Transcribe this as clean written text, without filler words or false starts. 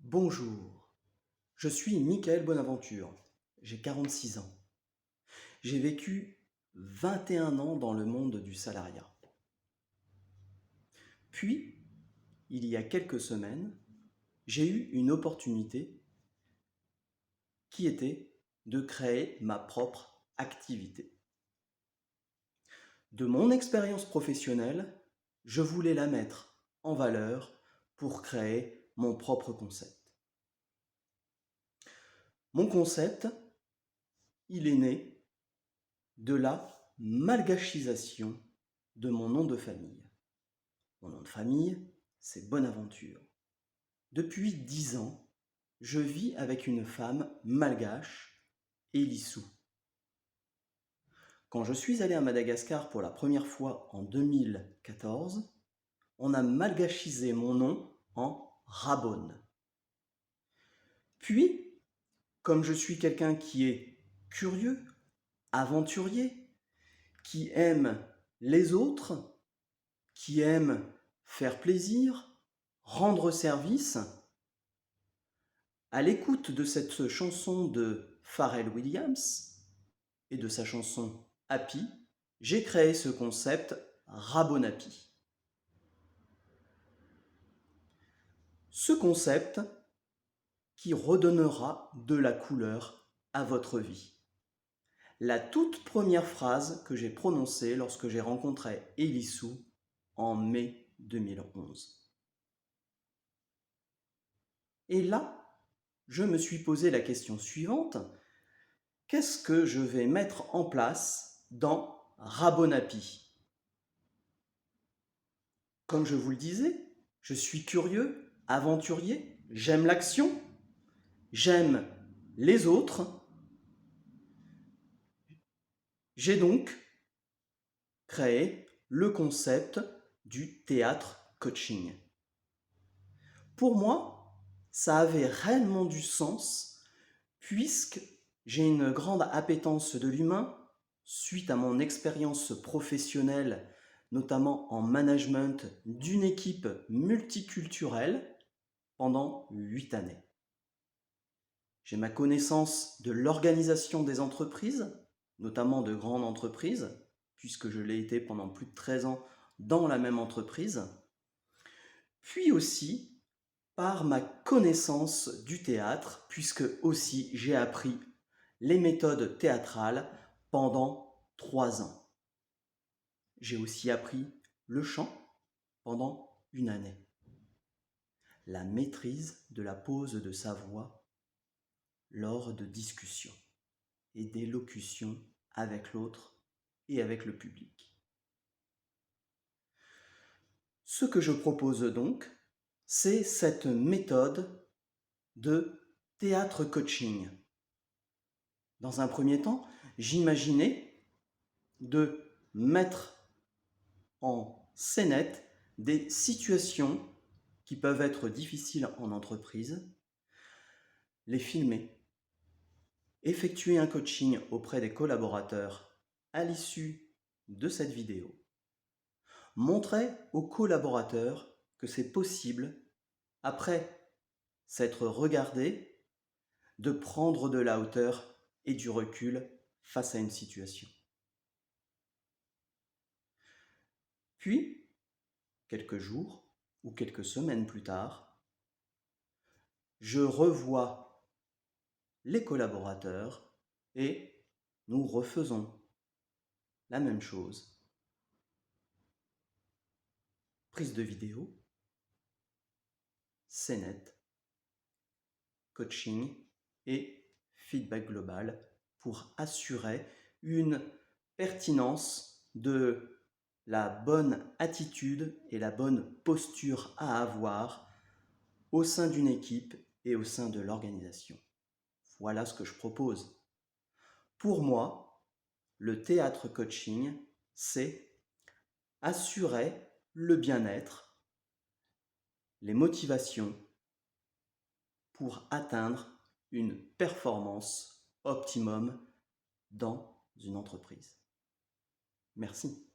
Bonjour, je suis Michael Bonaventure, j'ai 46 ans. J'ai vécu 21 ans dans le monde du salariat. Puis, il y a quelques semaines, j'ai eu une opportunité qui était de créer ma propre activité. De mon expérience professionnelle, je voulais la mettre en valeur pour créer mon propre concept. Mon concept, il est né de la malgachisation de mon nom de famille. Mon nom de famille, c'est Bonaventure. Depuis 10 ans, je vis avec une femme malgache, Elissou. Quand je suis allé à Madagascar pour la première fois en 2014, on a malgachisé mon nom en Rabon. Puis, comme je suis quelqu'un qui est curieux, aventurier, qui aime les autres, qui aime faire plaisir, rendre service, à l'écoute de cette chanson de Pharrell Williams et de sa chanson Happy, j'ai créé ce concept Rabonapi. Ce concept qui redonnera de la couleur à votre vie. La toute première phrase que j'ai prononcée lorsque j'ai rencontré Elissou en mai 2011. Et là, je me suis posé la question suivante. Qu'est-ce que je vais mettre en place dans Rabonapi? Comme je vous le disais, je suis curieux, aventurier, j'aime l'action, j'aime les autres. J'ai donc créé le concept du théâtre coaching. Pour moi, ça avait réellement du sens puisque j'ai une grande appétence de l'humain suite à mon expérience professionnelle, notamment en management d'une équipe multiculturelle pendant 8 années. J'ai ma connaissance de l'organisation des entreprises, notamment de grandes entreprises, puisque je l'ai été pendant plus de 13 ans dans la même entreprise, puis aussi par ma connaissance du théâtre, puisque aussi j'ai appris les méthodes théâtrales pendant 3 ans. J'ai aussi appris le chant pendant 1 année. La maîtrise de la pose de sa voix lors de discussions et d'élocutions avec l'autre et avec le public. Ce que je propose donc, c'est cette méthode de théâtre coaching. Dans un premier temps, j'imaginais de mettre en scénette des situations qui peuvent être difficiles en entreprise, les filmer, effectuer un coaching auprès des collaborateurs à l'issue de cette vidéo, montrer aux collaborateurs que c'est possible, après s'être regardé, de prendre de la hauteur et du recul face à une situation. Puis, quelques jours ou quelques semaines plus tard, je revois les collaborateurs et nous refaisons la même chose. Prise de vidéo, scénette, coaching et feedback global pour assurer une pertinence de la bonne attitude et la bonne posture à avoir au sein d'une équipe et au sein de l'organisation. Voilà ce que je propose. Pour moi, le théâtre coaching, c'est assurer le bien-être, les motivations pour atteindre une performance optimum dans une entreprise. Merci.